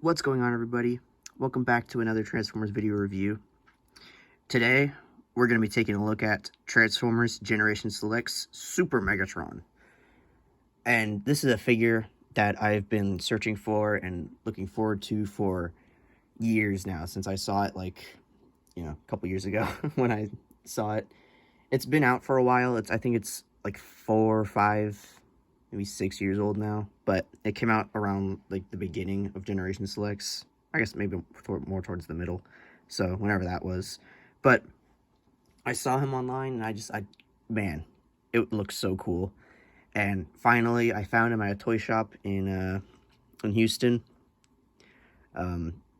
What's going on, everybody? Welcome back to another Transformers video review. Today, we're going to be taking a look at Transformers Generation Select's Super Megatron. And this is a figure that I've been searching for and looking forward to for years now, since I saw it a couple years ago when I saw it. It's been out for a while. I think it's like 4 or 5, maybe 6 years old now, but it came out around like the beginning of Generation Selects. I guess maybe more towards the middle, so whenever that was. But I saw him online, and man, it looks so cool. And finally, I found him at a toy shop in Houston,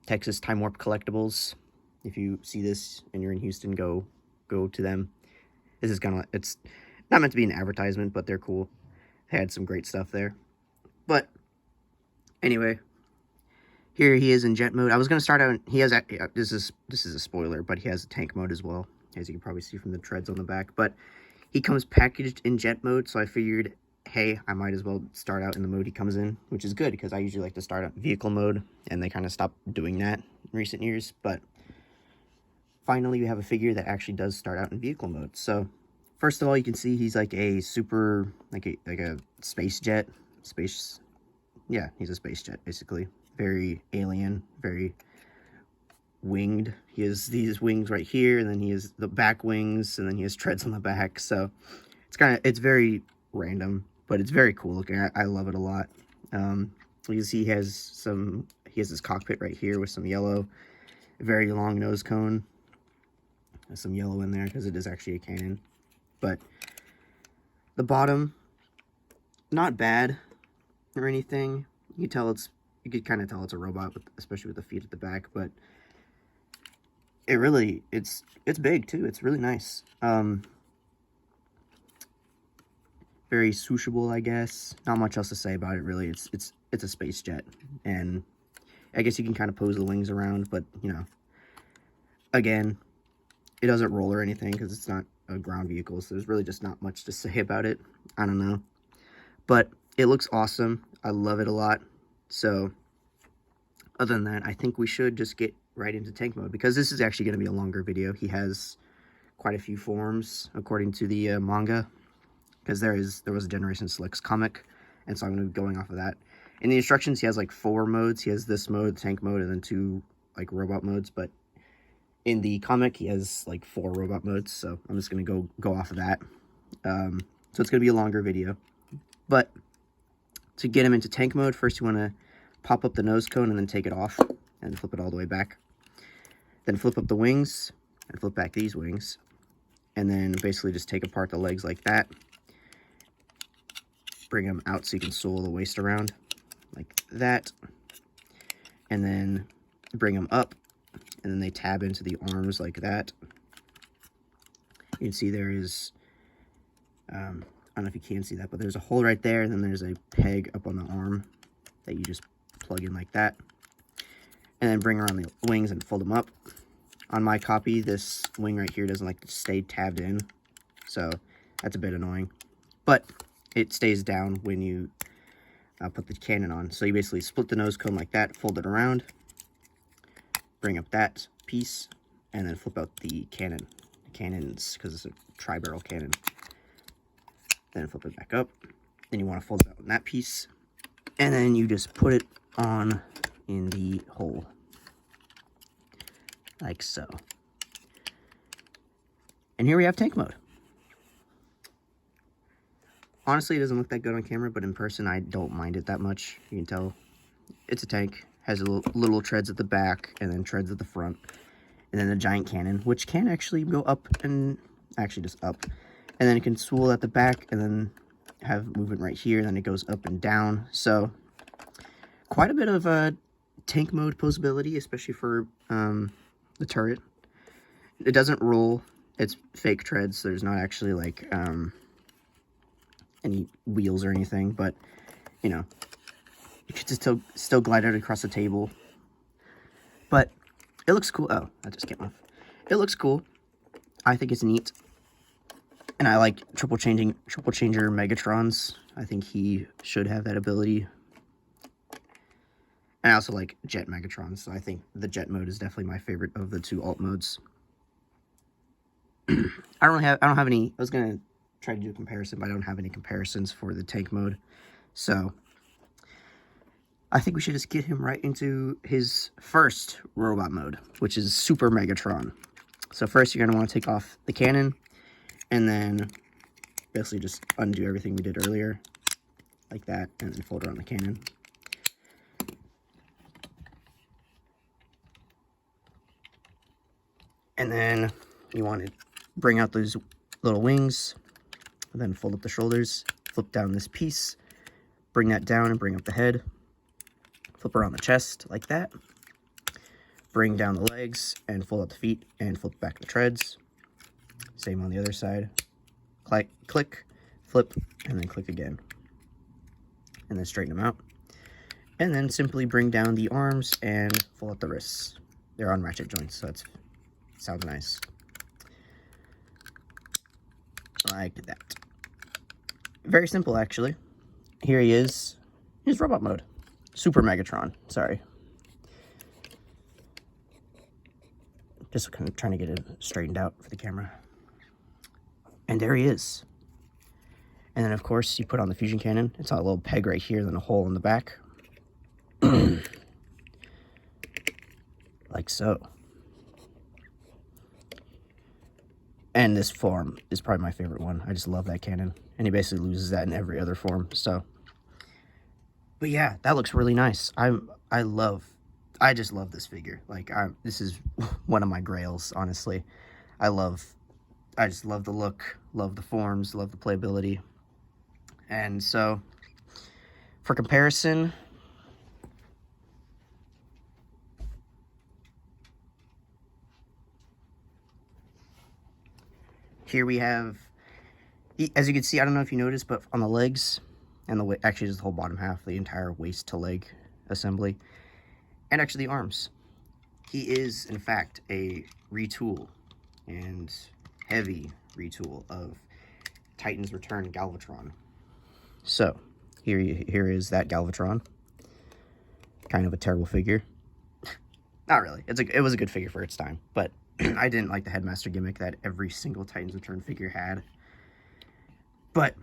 Texas Time Warp Collectibles. If you see this and you're in Houston, go to them. This is it's not meant to be an advertisement, but they're cool. They had some great stuff there. But anyway, here he is in jet mode. I was gonna start out. He has this is a spoiler, but he has a tank mode as well, as you can probably see from the treads on the back. But he comes packaged in jet mode, so I figured, hey, I might as well start out in the mode he comes in, which is good because I usually like to start out vehicle mode, and they kind of stopped doing that in recent years. But finally, we have a figure that actually does start out in vehicle mode. So first of all, you can see he's like a super, like a space jet. Yeah, he's a space jet, basically. Very alien, very winged. He has these wings right here, and then he has the back wings, and then he has treads on the back. So it's very random, but it's very cool looking. I love it a lot. You can see he has his cockpit right here with some yellow, very long nose cone. There's some yellow in there because it is actually a cannon. But the bottom, not bad or anything. You could kind of tell it's a robot, especially with the feet at the back. But it's big too. It's really nice. Very swooshable, I guess. Not much else to say about it, really. It's a space jet, and I guess you can kind of pose the wings around, but again, it doesn't roll or anything because it's not a ground vehicle, so there's really just not much to say about it. I don't know, but it looks awesome. I love it a lot. So other than that, I think we should just get right into tank mode, because this is actually going to be a longer video. He has quite a few forms according to the manga, because there was a Generation Selects comic, and so I'm going to be going off of that. In the instructions, he has like 4 modes. He has this mode, tank mode, and then 2 like robot modes, but in the comic, he has like 4 robot modes, so I'm just going to go off of that. So it's going to be a longer video. But to get him into tank mode, first you want to pop up the nose cone and then take it off and flip it all the way back. Then flip up the wings and flip back these wings. And then basically just take apart the legs like that. Bring them out so you can swivel the waist around like that. And then bring them up. And then they tab into the arms like that. You can see there is, I don't know if you can see that, but there's a hole right there, and then there's a peg up on the arm that you just plug in like that. And then bring around the wings and fold them up. On my copy, this wing right here doesn't like to stay tabbed in, so that's a bit annoying. But it stays down when you put the cannon on. So you basically split the nose cone like that, fold it around, bring up that piece, and then flip out the cannons, because it's a tri-barrel cannon. Then flip it back up. Then you want to fold it out in that piece, and then you just put it on in the hole, like so. And here we have tank mode. Honestly, it doesn't look that good on camera, but in person, I don't mind it that much. You can tell it's a tank. Has a little treads at the back, and then treads at the front, and then a giant cannon, which can actually go up, and actually just up, and then it can swivel at the back, and then have movement right here, and then it goes up and down. So quite a bit of tank mode posability, especially for the turret. It doesn't roll. It's fake treads, so there's not actually like any wheels or anything, but you could just still glide it across the table. But it looks cool. Oh, that just came off. It looks cool. I think it's neat. And I like triple changer Megatrons. I think he should have that ability. And I also like Jet Megatron, so I think the Jet mode is definitely my favorite of the 2 alt modes. I don't have any. I was gonna try to do a comparison, but I don't have any comparisons for the tank mode. So I think we should just get him right into his first robot mode, which is Super Megatron. So first, you're gonna want to take off the cannon, and then basically just undo everything we did earlier, like that, and then fold around the cannon. And then you want to bring out those little wings, and then fold up the shoulders, flip down this piece, bring that down and bring up the head, flip around the chest like that, bring down the legs and fold up the feet and flip back the treads. Same on the other side. Click, flip, and then click again. And then straighten them out. And then simply bring down the arms and fold up the wrists. They're on ratchet joints, so it sounds nice. Like that. Very simple, actually. Here he is. Here's robot mode. Super Megatron, sorry. Just kind of trying to get it straightened out for the camera. And there he is. And then, of course, you put on the fusion cannon. It's on a little peg right here, then a hole in the back. Like so. And this form is probably my favorite one. I just love that cannon. And he basically loses that in every other form, so. But yeah, that looks really nice. I just love this figure. Like, this is one of my grails, honestly. I just love the look, love the forms, love the playability. And so, for comparison, here we have, as you can see, I don't know if you noticed, but on the legs, and actually just the whole bottom half, the entire waist to leg assembly, and actually the arms. He is, in fact, a retool, and heavy retool of Titan's Return Galvatron. So, here is that Galvatron. Kind of a terrible figure. Not really. It was a good figure for its time, but I didn't like the Headmaster gimmick that every single Titan's Return figure had. But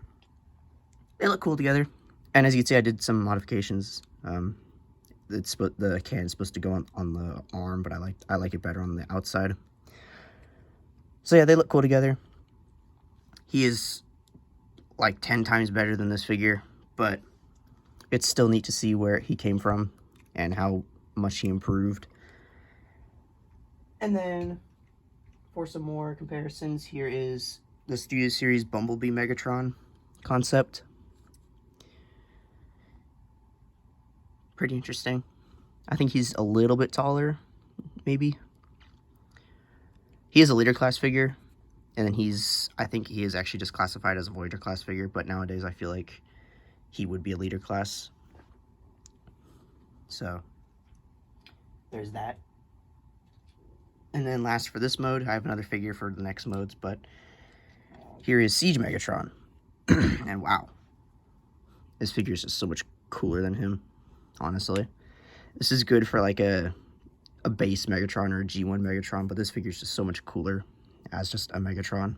they look cool together. And as you can see, I did some modifications. The cannon's supposed to go on the arm, but I like it better on the outside. So yeah, they look cool together. He is like 10 times better than this figure, but it's still neat to see where he came from and how much he improved. And then for some more comparisons, here is the Studio Series Bumblebee Megatron concept. Pretty interesting. I think he's a little bit taller, maybe. He is a leader class figure, and then I think he is actually just classified as a Voyager class figure, but nowadays I feel like he would be a leader class. So, there's that. And then last for this mode, I have another figure for the next modes, but here is Siege Megatron. And wow, this figure is just so much cooler than him, honestly. This is good for like a base Megatron or a G1 Megatron, but this figure is just so much cooler as just a Megatron.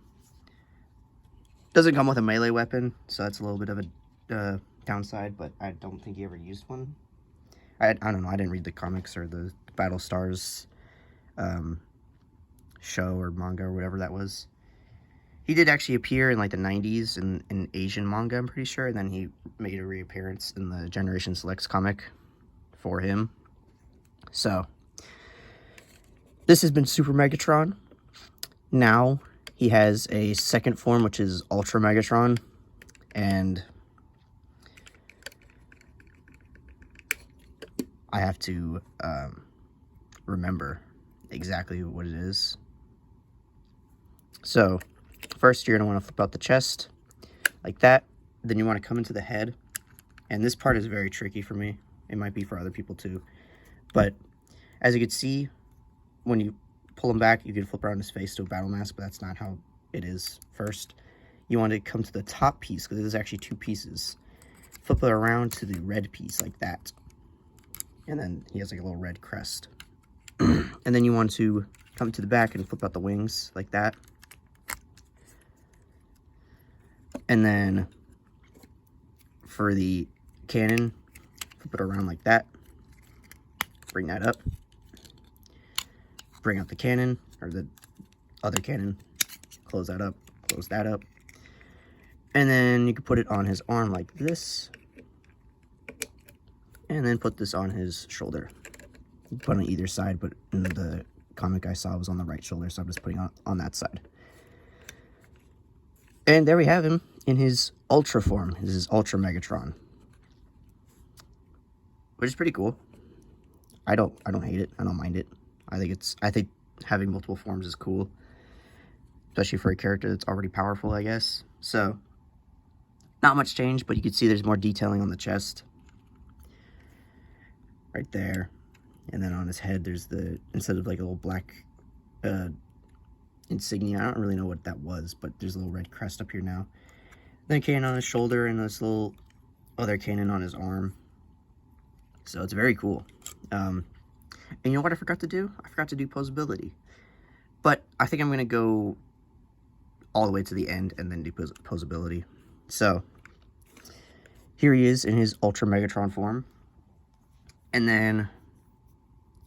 Doesn't come with a melee weapon, so that's a little bit of a downside, but I don't think he ever used one. I don't know, I didn't read the comics or the Battlestars show or manga or whatever that was. He did actually appear in like the 90s in Asian manga, I'm pretty sure, and then he made a reappearance in the Generation Selects comic for him. So, this has been Super Megatron. Now, he has a second form, which is Ultra Megatron, and I have to remember exactly what it is. So, first you're going to want to flip out the chest, like that. Then you want to come into the head, and this part is very tricky for me. It might be for other people too. But, as you can see, when you pull him back, you can flip around his face to a battle mask, but that's not how it is first. You want to come to the top piece, because there's actually two pieces. Flip it around to the red piece, like that. and then he has like a little red crest. And then you want to come to the back and flip out the wings like that. And then for the cannon, flip it around like that. Bring that up. Bring out the cannon, or the other cannon. Close that up. Close that up. And then you can put it on his arm like this. And then put this on his shoulder. Put on either side, but in the comic I saw was on the right shoulder, so I'm just putting it on that side. And there we have him in his Ultra form. This is Ultra Megatron, which is pretty cool. I don't hate it. I don't mind it. I think having multiple forms is cool, especially for a character that's already powerful, I guess. So not much change, but you can see there's more detailing on the chest right there. And then on his head, there's instead of like a little black insignia, I don't really know what that was, but there's a little red crest up here now. Then a cannon on his shoulder and this little other cannon on his arm. So it's very cool. And you know what I forgot to do? I forgot to do posability. But I think I'm going to go all the way to the end and then do posability. So here he is in his Ultra Megatron form. And then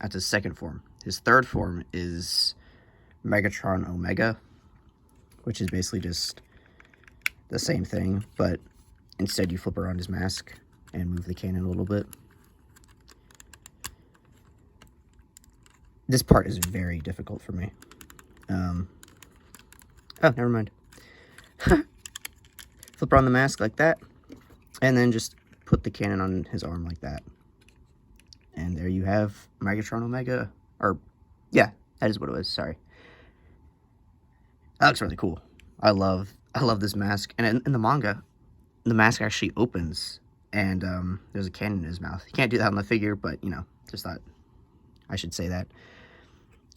that's his second form. His third form is Megatron Omega, which is basically just the same thing, but instead you flip around his mask and move the cannon a little bit. This part is very difficult for me. Oh, never mind. Flip around the mask like that, and then just put the cannon on his arm like that. And there you have Megatron Omega. Or, yeah, that is what it was, sorry. That looks really cool. I love this mask. And in the manga, the mask actually opens, and there's a cannon in his mouth. You can't do that on the figure, but, you know, just thought I should say that.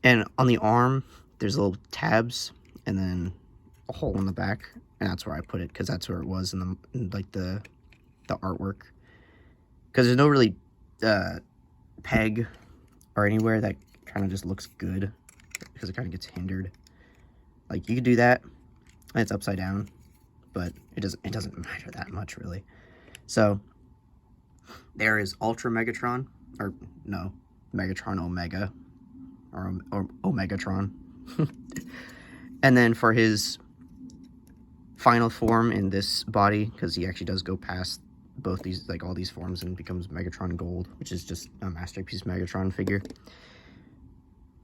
And on the arm, there's little tabs, and then a hole in the back, and that's where I put it, because that's where it was in the artwork. Because there's no really peg or anywhere that kind of just looks good, because it kind of gets hindered. Like, you could do that, and it's upside down, but it doesn't matter that much, really. So there is Ultra Megatron, or no, Megatron Omega, or Omegatron. And then for his final form in this body, because he actually does go past both these, like all these forms, and becomes Megatron Gold, which is just a masterpiece Megatron figure.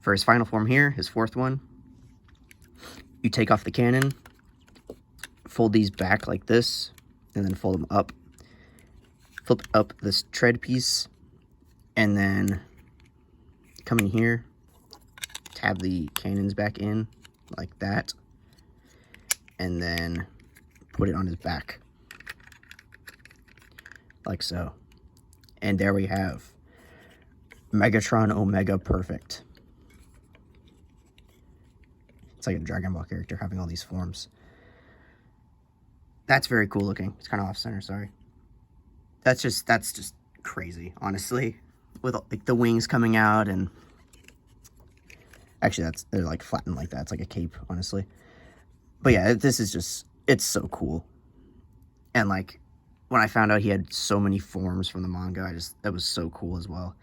For his final form here, his fourth one, you take off the cannon, fold these back like this, and then fold them up. Flip up this tread piece, and then come in here, tab the cannons back in like that, and then put it on his back like so. And there we have Megatron Omega Perfect. It's like a Dragon Ball character having all these forms. That's very cool looking. It's kind of off center, sorry. That's just crazy, honestly, with like the wings coming out. And actually they're like flattened like that. It's like a cape, honestly. But yeah, this is just, it's so cool. And like when I found out he had so many forms from the manga, that was so cool as well.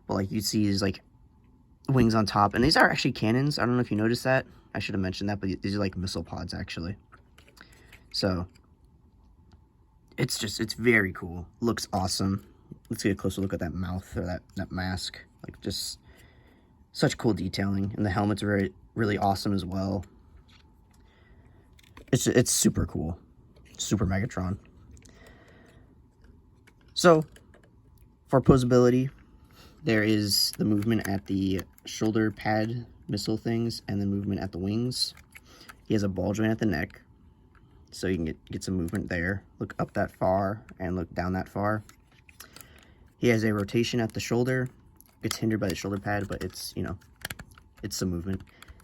But like you see these like wings on top, and these are actually cannons. I don't know if you noticed that. I should have mentioned that, but these are like missile pods actually. So it's very cool. Looks awesome. Let's get a closer look at that mouth, or that mask. Like, just such cool detailing. And the helmet's really awesome as well. It's super cool. Super Megatron. So, for posability, there is the movement at the shoulder pad missile things, and the movement at the wings. He has a ball joint at the neck, so you can get some movement there. Look up that far and look down that far. He has a rotation at the shoulder. It's hindered by the shoulder pad, but it's, you know, it's some movement.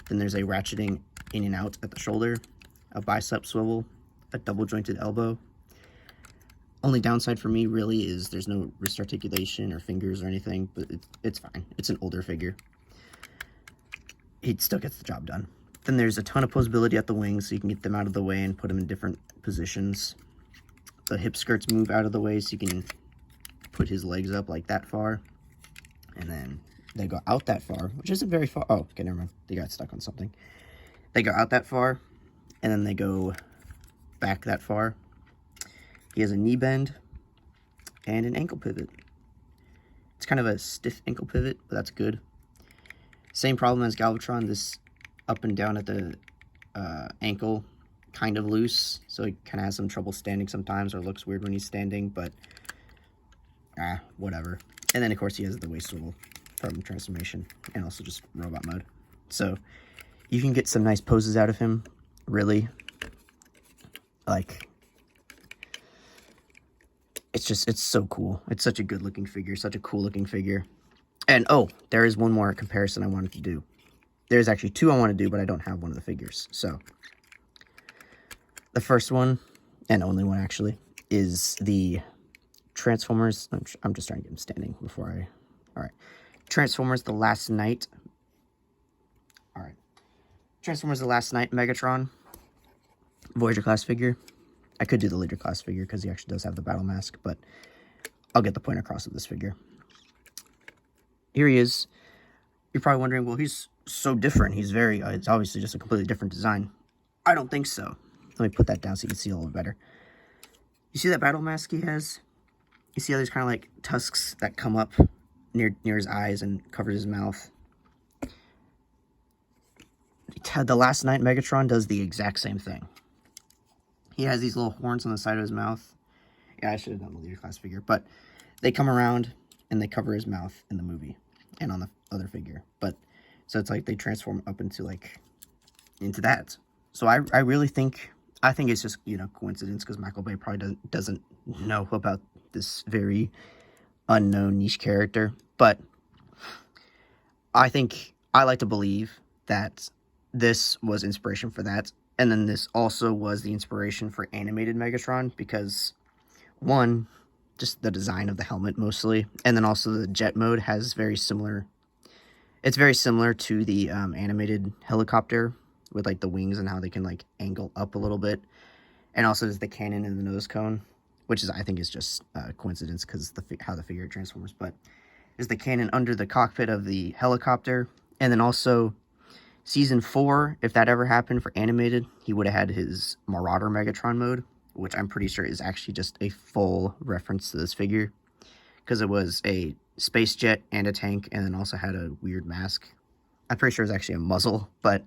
Then there's a ratcheting in and out at the shoulder, a bicep swivel, a double jointed elbow, Only downside for me really is there's no wrist articulation or fingers or anything, but it's fine. It's an older figure. He still gets the job done. Then there's a ton of posability at the wings, so you can get them out of the way and put them in different positions. The hip skirts move out of the way, so you can put his legs up like that far. And then they go out that far, which isn't very far. Oh, okay, never mind. They got stuck on something. They go out that far, and then they go back that far. He has a knee bend and an ankle pivot. It's kind of a stiff ankle pivot, but that's good. Same problem as Galvatron, this up and down at the ankle kind of loose, so he kind of has some trouble standing sometimes, or looks weird when he's standing, but whatever. And then of course he has the waist swivel from transformation and also just robot mode. So you can get some nice poses out of him, really. Like, it's so cool. It's such a good looking figure, such a cool looking figure. And oh, there is one more comparison I wanted to do. There's actually two I want to do, but I don't have one of the figures. So the first one, and only one actually, is the Transformers. I'm just trying to get him standing before I... Alright. Transformers The Last Knight. Alright. Transformers The Last Knight Megatron. Voyager class figure. I could do the Leader class figure because he actually does have the battle mask, but I'll get the point across of this figure. Here he is. You're probably wondering, well, he's so different. He's very, it's obviously just a completely different design. I don't think so. Let me put that down so you can see a little better. You see that battle mask he has? You see how there's kind of like tusks that come up near his eyes and covers his mouth? The Last Knight Megatron does the exact same thing. He has these little horns on the side of his mouth. Yeah, I should have done the Leader class figure, but they come around and they cover his mouth in the movie and on the other figure. But so it's like they transform up into that. So I really think, it's just, you know, coincidence, because Michael Bay probably doesn't know about this very unknown niche character. But I like to believe that this was inspiration for that. And then this also was the inspiration for animated Megatron, because one, just the design of the helmet mostly, and then also the jet mode has very similar. It's very similar to the animated helicopter with like the wings and how they can like angle up a little bit, and also there's the cannon and the nose cone, which is, I think, is just coincidence because how the figure transforms. But there's the cannon under the cockpit of the helicopter, and then also Season 4, if that ever happened for animated, he would have had his Marauder Megatron mode, which I'm pretty sure is actually just a full reference to this figure, because it was a space jet and a tank, and then also had a weird mask. I'm pretty sure it was actually a muzzle, but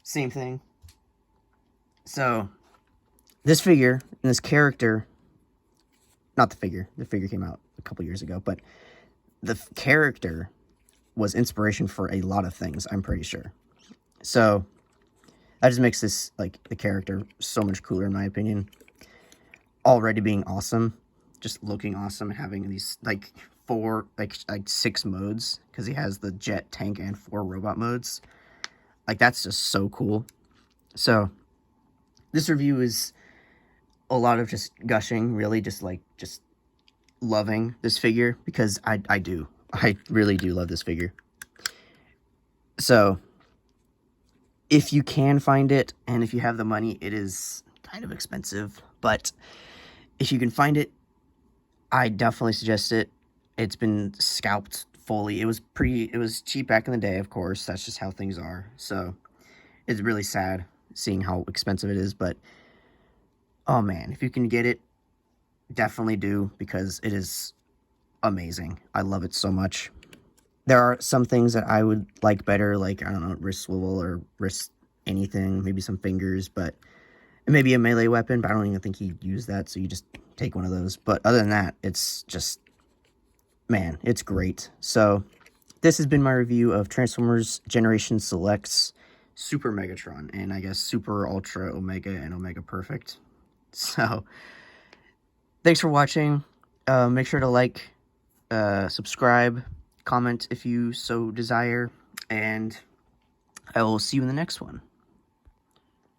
same thing. So this figure and this character, not the figure came out a couple years ago, but the character was inspiration for a lot of things, I'm pretty sure. So that just makes this, like, the character so much cooler, in my opinion. Already being awesome, just looking awesome, having these, like, six modes, because he has the jet, tank, and 4 robot modes. Like, that's just so cool. So this review is a lot of just gushing, really, just loving this figure, because I really do love this figure. So if you can find it, and if you have the money, it is kind of expensive, but if you can find it, I definitely suggest it. It's been scalped fully. It was cheap back in the day, of course. That's just how things are. So it's really sad seeing how expensive it is, but oh man, if you can get it, definitely do, because it is amazing. I love it so much. There are some things that I would like better, like, I don't know, wrist swivel or wrist anything, maybe some fingers, but maybe a melee weapon, but I don't even think he'd use that, so you just take one of those. But other than that, it's just, man, it's great. So this has been my review of Transformers Generation Selects Super Megatron, and I guess Super, Ultra, Omega, and Omega Perfect. So thanks for watching. Make sure to like, subscribe, comment if you so desire, and I will see you in the next one.